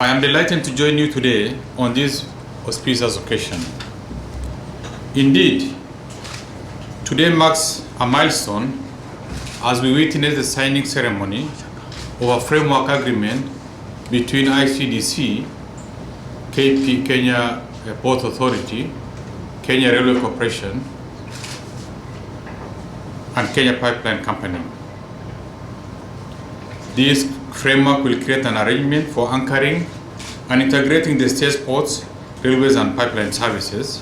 I am delighted to join you today on this auspicious occasion. Indeed, today marks a milestone as we witness the signing ceremony of a framework agreement between ICDC, KP Kenya Port Authority, Kenya Railway Corporation, and Kenya Pipeline Company. This framework will create an arrangement for anchoring and integrating the state's ports, railways, and pipeline services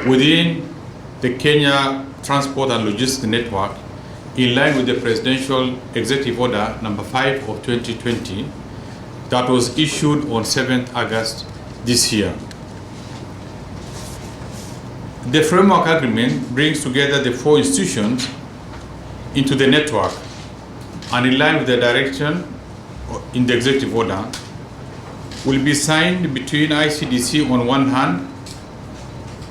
within the Kenya Transport and Logistics Network in line with the Presidential Executive Order number 5 of 2020 that was issued on 7th August this year. The framework agreement brings together the four institutions into the network, and in line with the direction in the executive order, will be signed between ICDC on one hand,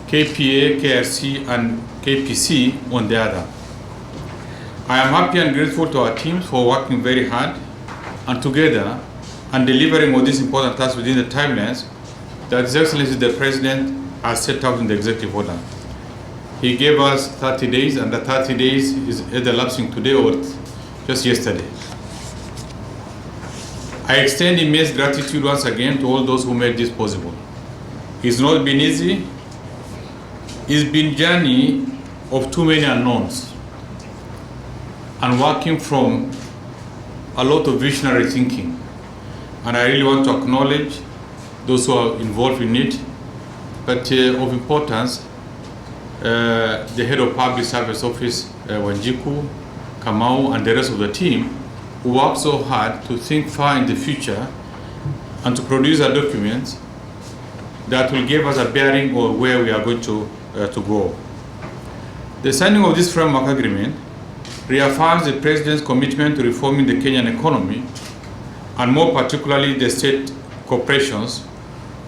KPA, KRC, and KPC on the other. I am happy and grateful to our teams for working very hard and together and delivering on this important task within the timelines that His Excellency the President has set out in the executive order. He gave us 30 days, and the 30 days is either lapsing today or just yesterday. I extend immense gratitude once again to all those who made this possible. It's not been easy. It's been a journey of too many unknowns and working from a lot of visionary thinking. And I really want to acknowledge those who are involved in it, but of importance, the head of Public Service Office, Wanjiku, Kamau, and the rest of the team who worked so hard to think far in the future and to produce a document that will give us a bearing on where we are going to go. The signing of this framework agreement reaffirms the President's commitment to reforming the Kenyan economy, and more particularly the state corporations,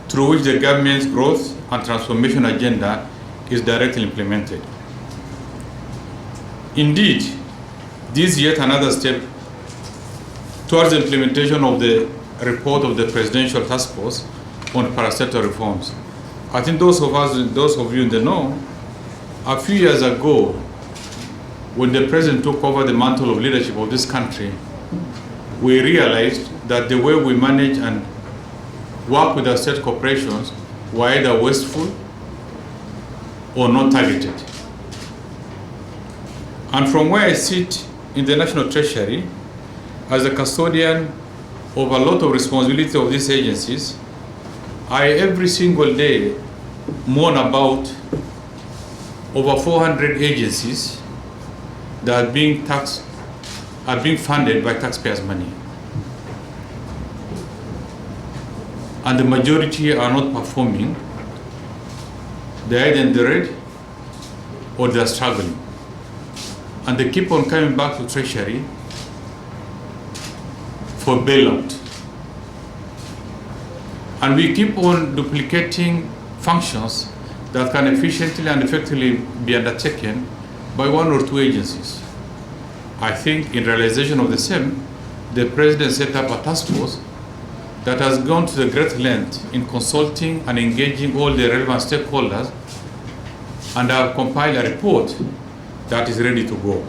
through which the government's growth and transformation agenda is directly implemented. Indeed, this is yet another step towards the implementation of the report of the Presidential Task Force on parastatal reforms. I think those of you in the know, a few years ago, when the President took over the mantle of leadership of this country, we realized that the way we manage and work with our state corporations were either wasteful or not targeted. And from where I sit in the National Treasury, as a custodian of a lot of responsibility of these agencies, I every single day mourn about over 400 agencies that are being funded by taxpayers' money. And the majority are not performing. They're either in the red or they're struggling. And they keep on coming back to Treasury for bailout. And we keep on duplicating functions that can efficiently and effectively be undertaken by one or two agencies. I think in realization of the same, the President set up a task force that has gone to the great length in consulting and engaging all the relevant stakeholders, and have compiled a report that is ready to go.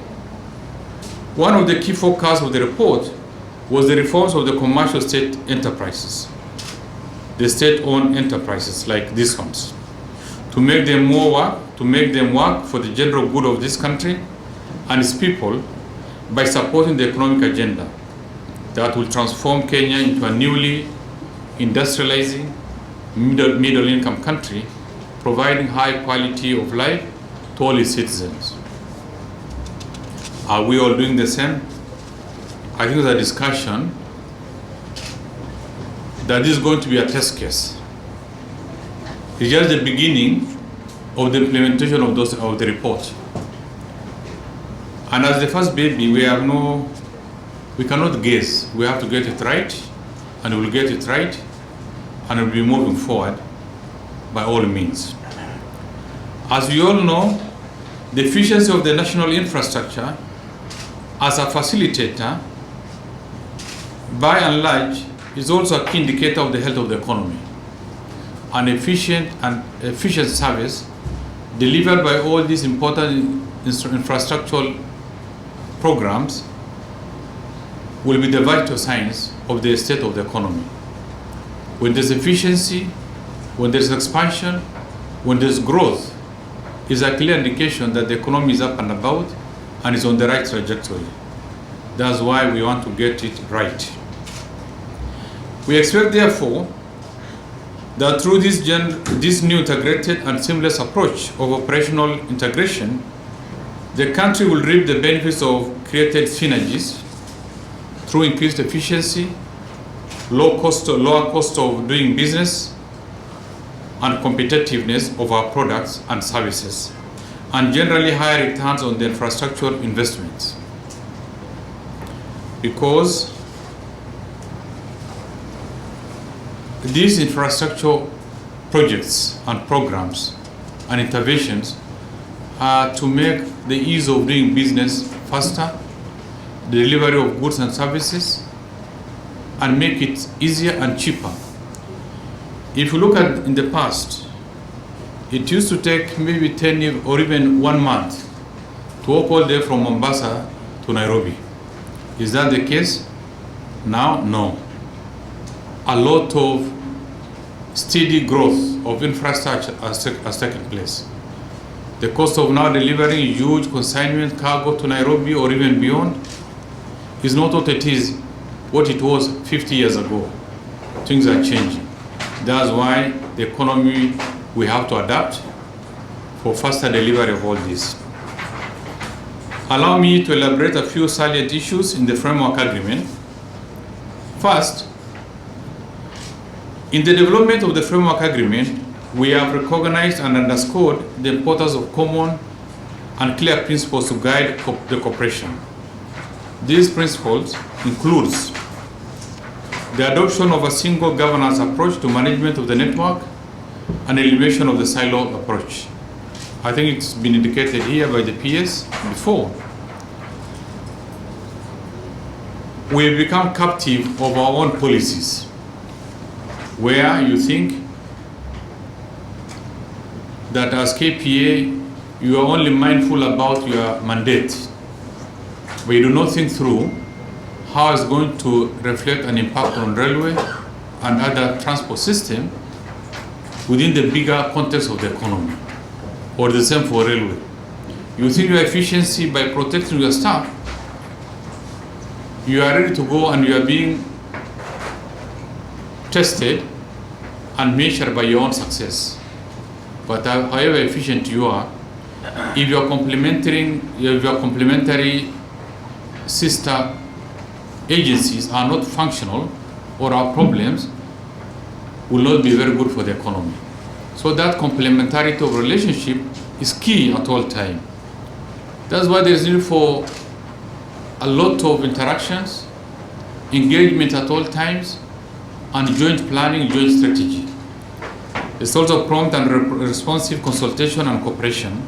One of the key focuses of the report was the reforms of the commercial state enterprises, the state-owned enterprises like these ones, to make them work for the general good of this country and its people by supporting the economic agenda that will transform Kenya into a newly industrializing middle-income country, providing high quality of life to all its citizens. Are we all doing the same? I think there's a discussion that this is going to be a test case. It's just the beginning of the implementation of the report. And as the first baby, we cannot guess. We have to get it right, and we'll get it right, and we'll be moving forward by all means. As we all know, the efficiency of the national infrastructure as a facilitator, by and large, is also a key indicator of the health of the economy. An efficient service delivered by all these important infrastructural programs will be the vital signs of the state of the economy. When there's efficiency, when there's expansion, when there's growth, is a clear indication that the economy is up and about and is on the right trajectory. That's why we want to get it right. We expect, therefore, that through this new integrated and seamless approach of operational integration, the country will reap the benefits of created synergies through increased efficiency, lower cost of doing business, and competitiveness of our products and services, and generally higher returns on the infrastructure investments. Because these infrastructure projects and programs and interventions are to make the ease of doing business faster, the delivery of goods and services, and make it easier and cheaper. If you look at in the past, it used to take maybe 10 or even 1 month to walk all day from Mombasa to Nairobi. Is that the case? Now, no. A lot of steady growth of infrastructure has taken place. The cost of now delivering huge consignment cargo to Nairobi or even beyond is not what it was 50 years ago. Things are changing. That's why the economy, we have to adapt for faster delivery of all this. Allow me to elaborate a few salient issues in the framework agreement. First, in the development of the framework agreement, we have recognized and underscored the importance of common and clear principles to guide the cooperation. These principles includes the adoption of a single governance approach to management of the network and elimination of the silo approach. I think it's been indicated here by the PS before. We become captive of our own policies, where you think that as KPA, you are only mindful about your mandate, but you do not think through how it's going to reflect an impact on railway and other transport system within the bigger context of the economy, or the same for railway. You think your efficiency by protecting your staff, you are ready to go and you are being tested and measured by your own success. But however efficient you are, if your complementary sister agencies are not functional, or our problems will not be very good for the economy. So that complementarity of relationship is key at all times. That's why there is need for a lot of interactions, engagement at all times, and joint planning, joint strategy. There's also prompt and responsive consultation and cooperation.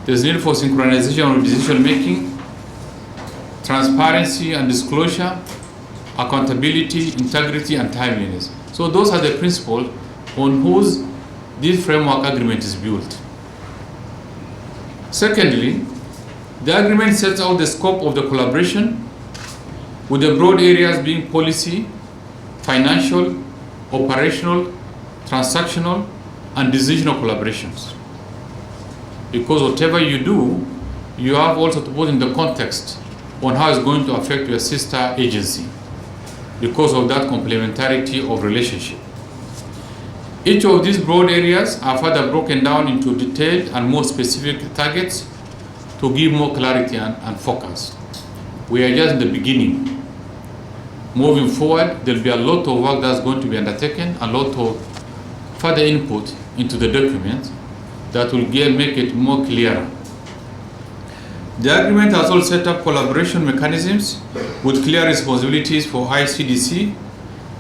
There's need for synchronization of decision making, transparency and disclosure, accountability, integrity, and timeliness. So those are the principles on whose this framework agreement is built. Secondly, the agreement sets out the scope of the collaboration, with the broad areas being policy, financial, operational, transactional, and decisional collaborations. Because whatever you do, you have also to put in the context on how it's going to affect your sister agency because of that complementarity of relationship. Each of these broad areas are further broken down into detailed and more specific targets to give more clarity and focus. We are just in the beginning. Moving forward, there'll be a lot of work that's going to be undertaken, a lot of further input into the document that will make it more clearer. The agreement has also set up collaboration mechanisms with clear responsibilities for ICDC,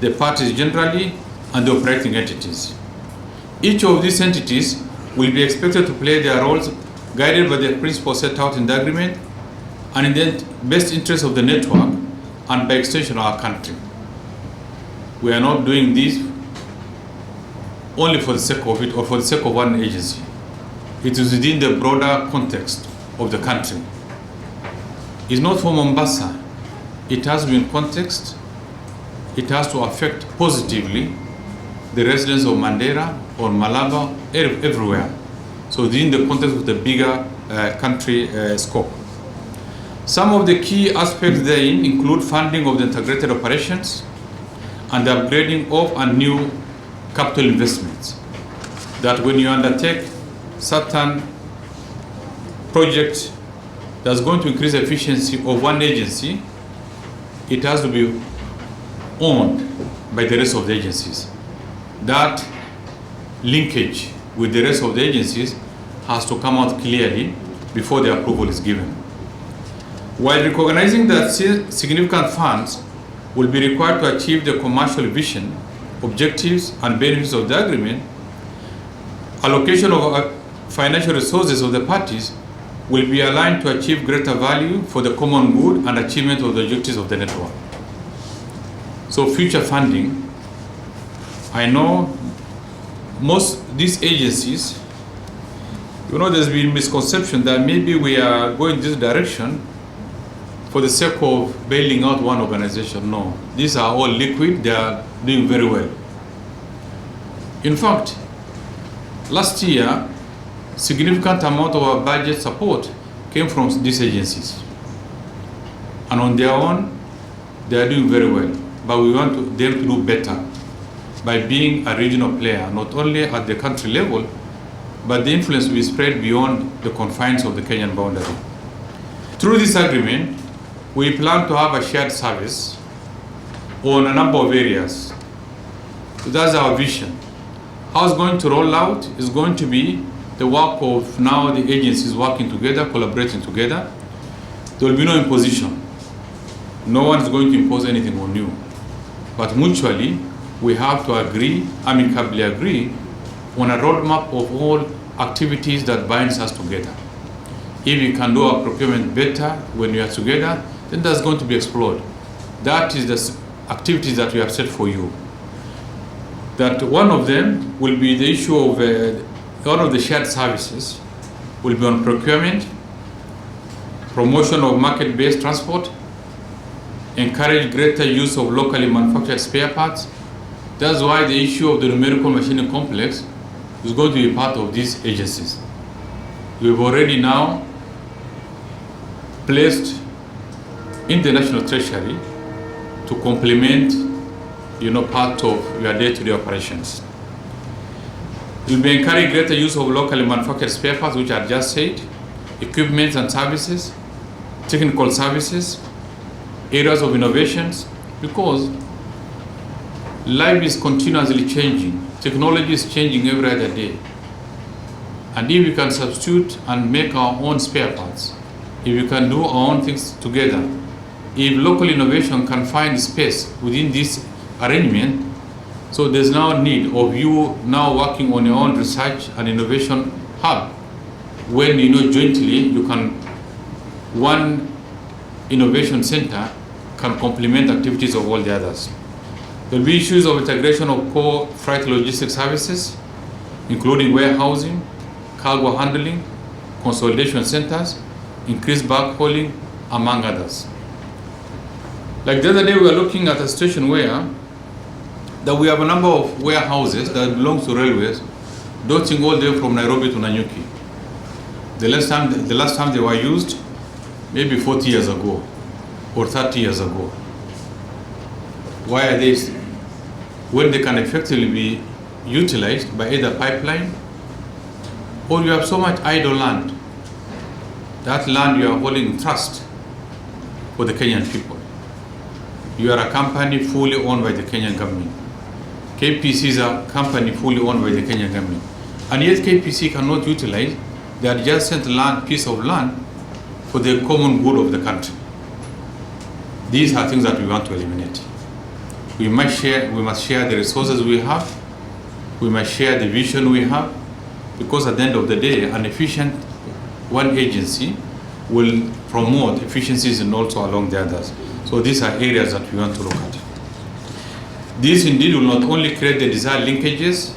the parties generally, and the operating entities. Each of these entities will be expected to play their roles guided by the principles set out in the agreement and in the best interest of the network and by extension our country. We are not doing this only for the sake of it or for the sake of one agency. It is within the broader context of the country. It's not for Mombasa. It has to be in context. It has to affect positively the residents of Mandera or Malaba, everywhere. So within the context of the bigger country scope. Some of the key aspects therein include funding of the integrated operations and the upgrading of and new capital investments. That when you undertake certain projects that's going to increase efficiency of one agency, it has to be owned by the rest of the agencies. That linkage with the rest of the agencies has to come out clearly before the approval is given. While recognizing that significant funds will be required to achieve the commercial vision, objectives, and benefits of the agreement, allocation of financial resources of the parties will be aligned to achieve greater value for the common good and achievement of the objectives of the network. So future funding, I know most these agencies, there's been misconception that maybe we are going this direction for the sake of bailing out one organization. No, these are all liquid, they are doing very well. In fact, last year, significant amount of our budget support came from these agencies. And on their own, they are doing very well. But we want them to do better by being a regional player, not only at the country level, but the influence will be spread beyond the confines of the Kenyan boundary. Through this agreement, we plan to have a shared service on a number of areas. So that's our vision. How it's going to roll out is going to be the work of now the agencies working together, collaborating together. There will be no imposition. No one is going to impose anything on you. But mutually, we have to amicably agree on a roadmap of all activities that binds us together. If we can do our procurement better when we are together, then that's going to be explored. That is the activities that we have set for you. That one of them will be the issue of one of the shared services will be on procurement, promotion of market-based transport, encourage greater use of locally manufactured spare parts. That's why the issue of the numerical machining complex is going to be part of these agencies. We've already now placed in the National Treasury to complement, part of your day-to-day operations. We'll be encouraging greater use of locally manufactured spare parts, which I just said, equipment and services, technical services, areas of innovations, because life is continuously changing. Technology is changing every other day. And if we can substitute and make our own spare parts, if we can do our own things together, if local innovation can find space within this arrangement, so there's now need of you now working on your own research and innovation hub, when jointly you can, one innovation center can complement activities of all the others. There will be issues of integration of core freight logistics services, including warehousing, cargo handling, consolidation centers, increased backhauling, among others. Like the other day, we were looking at a situation where that we have a number of warehouses that belong to railways, dotting all the way from Nairobi to Nanyuki. The last time they were used, maybe 40 years ago or 30 years ago. Why are they, when they can effectively be utilized by either pipeline, or you have so much idle land? That land you are holding in trust for the Kenyan people. You are a company fully owned by the Kenyan government. KPC is a company fully owned by the Kenyan government. And yet KPC cannot utilize the adjacent piece of land for the common good of the country. These are things that we want to eliminate. We must share the resources we have. We must share the vision we have, because at the end of the day, an efficient one agency will promote efficiencies and also along the others. So these are areas that we want to look at. This indeed will not only create the desired linkages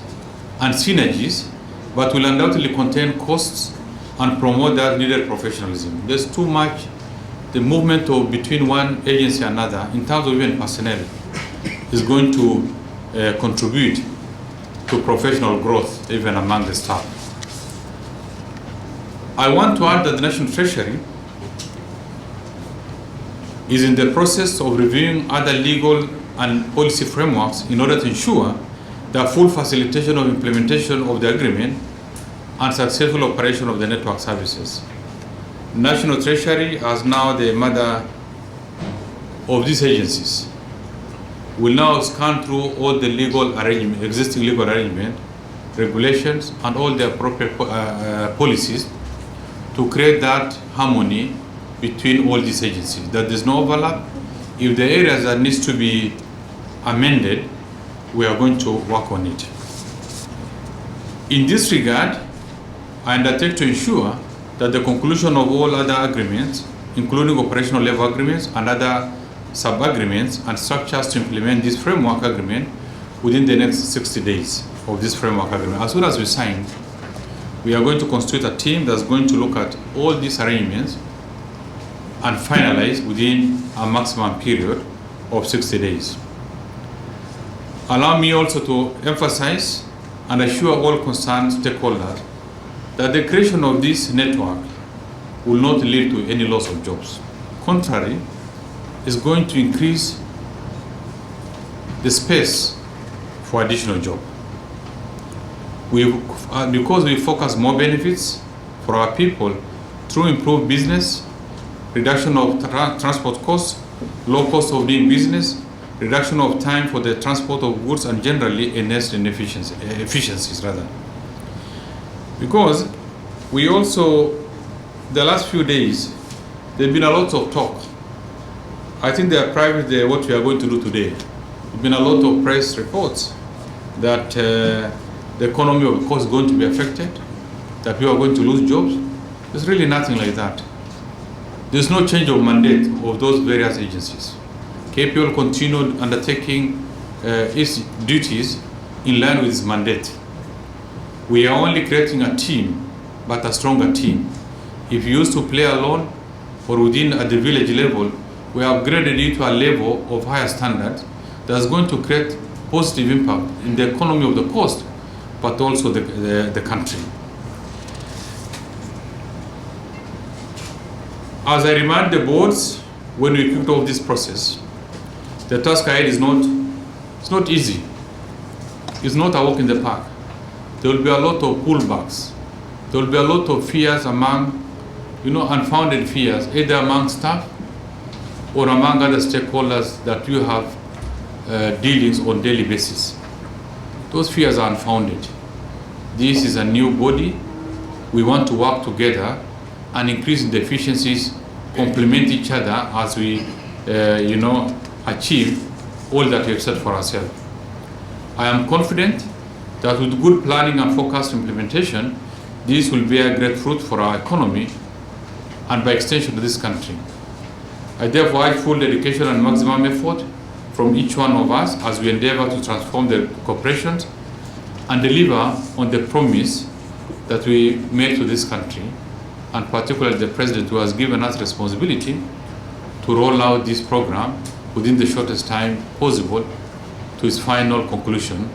and synergies, but will undoubtedly contain costs and promote that needed professionalism. There's too much the movement of between one agency and another in terms of even personnel is going to contribute to professional growth even among the staff. I want to add that the National Treasury is in the process of reviewing other legal and policy frameworks in order to ensure the full facilitation of implementation of the agreement and successful operation of the network services. National Treasury, as now the mother of these agencies, will now scan through all the legal arrangement, existing legal arrangement, regulations, and all the appropriate policies to create that harmony between all these agencies, that there's no overlap. If the areas that needs to be amended, we are going to work on it. In this regard, I undertake to ensure that the conclusion of all other agreements, including operational level agreements and other sub-agreements and structures to implement this framework agreement within the next 60 days of this framework agreement. As soon as we sign, we are going to constitute a team that's going to look at all these arrangements and finalize within a maximum period of 60 days. Allow me also to emphasize and assure all concerned stakeholders that the creation of this network will not lead to any loss of jobs. Contrary, it's going to increase the space for additional jobs. Because we focus more benefits for our people through improved business, reduction of transport costs, low cost of doing business, reduction of time for the transport of goods, and generally enhanced efficiencies rather. Because we also, the last few days, there's been a lot of talk. I think they are private, what we are going to do today. There's been a lot of press reports that the economy of course is going to be affected, that people are going to lose jobs. There's really nothing like that. There's no change of mandate of those various agencies. KPL continued undertaking its duties in line with its mandate. We are only creating a team, but a stronger team. If you used to play alone or within at the village level, we have upgraded it to a level of higher standards that's going to create positive impact in the economy of the coast, but also the country. As I remind the boards, when we kicked off this process, the task ahead is not easy. It's not a walk in the park. There will be a lot of pullbacks. There will be a lot of fears among, unfounded fears, either among staff or among other stakeholders that you have dealings on daily basis. Those fears are unfounded. This is a new body. We want to work together and increase the efficiencies, complement each other as we, achieve all that we have set for ourselves. I am confident that with good planning and focused implementation, this will bear great fruit for our economy and by extension to this country. I therefore urge full dedication and maximum effort from each one of us as we endeavor to transform the corporations and deliver on the promise that we made to this country, and particularly the President, who has given us responsibility to roll out this program within the shortest time possible to its final conclusion,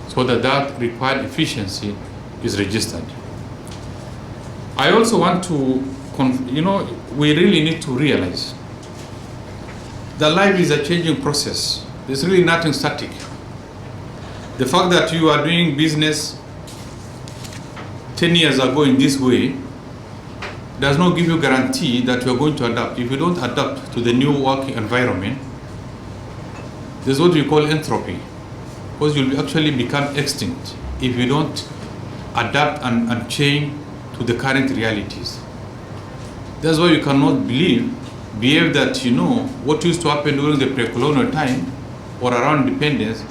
so that that required efficiency is registered. I also want to, we really need to realize that life is a changing process. There's really nothing static. The fact that you are doing business 10 years ago in this way does not give you guarantee that you are going to adapt. If you don't adapt to the new working environment, there's what we call entropy, because you'll actually become extinct if you don't adapt and change to the current realities. That's why you cannot behave that what used to happen during the pre-colonial time or around independence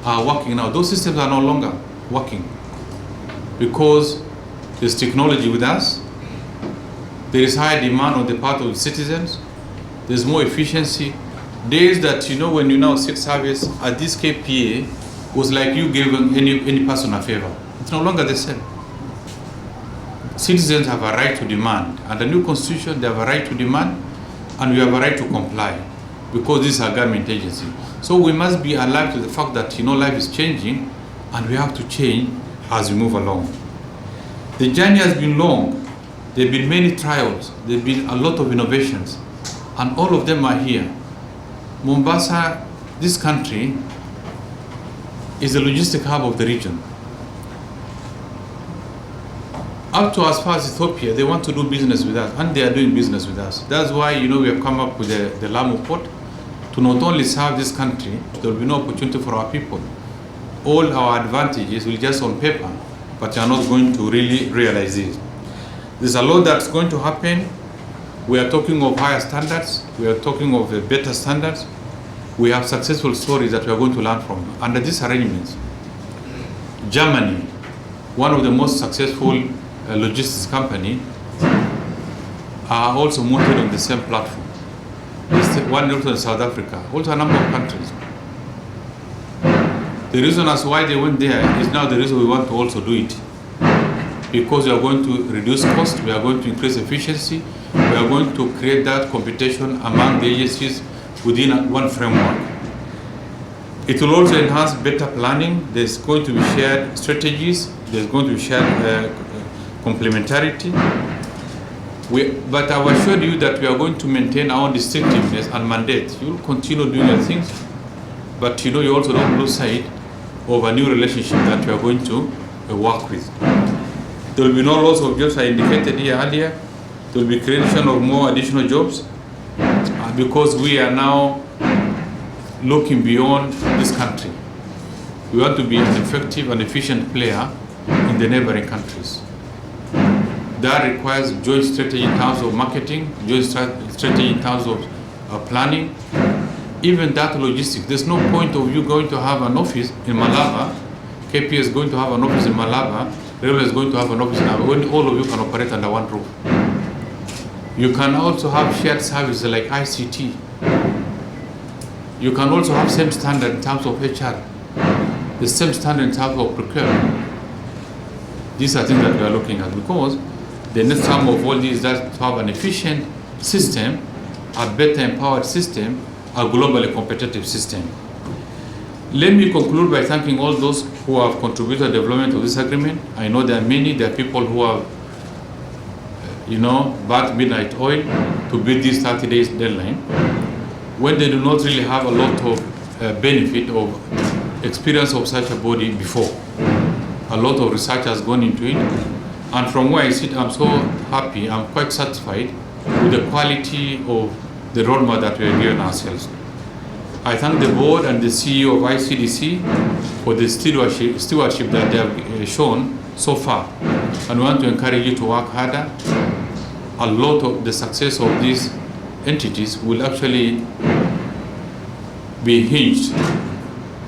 are working now. Those systems are no longer working because there's technology with us, there is high demand on the part of the citizens, there's more efficiency, Days that, you know, when you now seek service at this KPA was like you giving any person a favor. It's no longer the same. Citizens have a right to demand. Under the new constitution, they have a right to demand, and we have a right to comply, because this is a government agency. So we must be alive to the fact that, you know, life is changing, and we have to change as we move along. The journey has been long. There have been many trials. There have been a lot of innovations, and all of them are here. Mombasa, this country, is the logistic hub of the region. Up to as far as Ethiopia, they want to do business with us, and they are doing business with us. That's why, you know, we have come up with the Lamu port to not only serve this country, there will be no opportunity for our people. All our advantages will just on paper, but you are not going to really realize it. There's a lot that's going to happen. We are talking of higher standards. We are talking of better standards. We have successful stories that we are going to learn from. Under these arrangements, Germany, one of the most successful logistics company, are also mounted on the same platform. One also in South Africa, also a number of countries. The reason as why they went there is now the reason we want to also do it. Because we are going to reduce cost, we are going to increase efficiency, we are going to create that competition among the agencies within one framework. It will also enhance better planning. There's going to be shared strategies, there's going to be shared complementarity. But I will assure you that we are going to maintain our distinctiveness and mandate. You will continue doing your things, but, you know, you also don't lose sight of a new relationship that we are going to work with. There will be no loss of jobs, I indicated here earlier. There will be creation of more additional jobs because we are now looking beyond this country. We want to be an effective and efficient player in the neighboring countries. That requires joint strategy in terms of marketing, joint strategy in terms of planning, even that logistics. There's no point of you going to have an office in Malaba, KPA is going to have an office in Malaba, Railway is going to have an office in Malaba, when all of you can operate under one roof. You can also have shared services like ICT. You can also have same standard in terms of HR, the same standard in terms of procurement. These are things that we are looking at, because the next sum of all these is that to have an efficient system, a better empowered system, a globally competitive system. Let me conclude by thanking all those who have contributed to the development of this agreement. I know there are many, there are people who have, you know, burnt midnight oil to beat this 30 days deadline, when they do not really have a lot of benefit of experience of such a body before. A lot of research has gone into it. And from where I sit, I'm so happy, I'm quite satisfied with the quality of the roadmap that we have given ourselves. I thank the board and the CEO of ICDC for the stewardship that they have shown so far. And we want to encourage you to work harder. A lot of the success of these entities will actually be hinged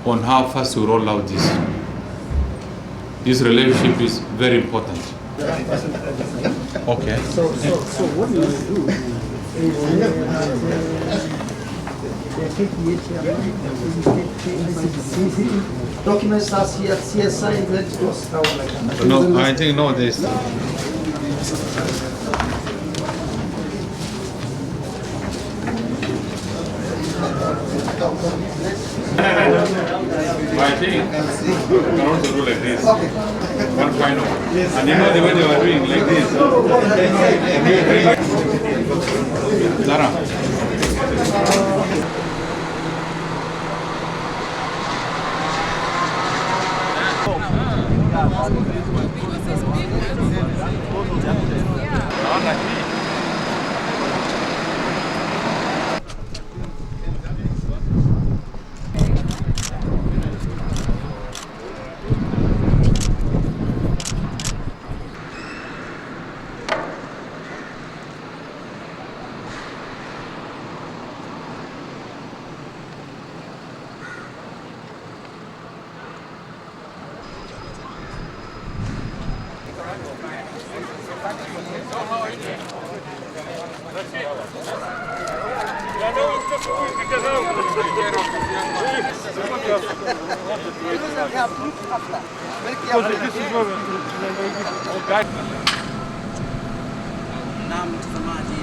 on how fast we roll out this. This relationship is very important. Okay. So what we will do is documents are CSI and let's go. No, I think no, this. I think you can also do like this. One final. And you know the way they were doing like this. Lara. Yeah, no, it's just Na mtazamaji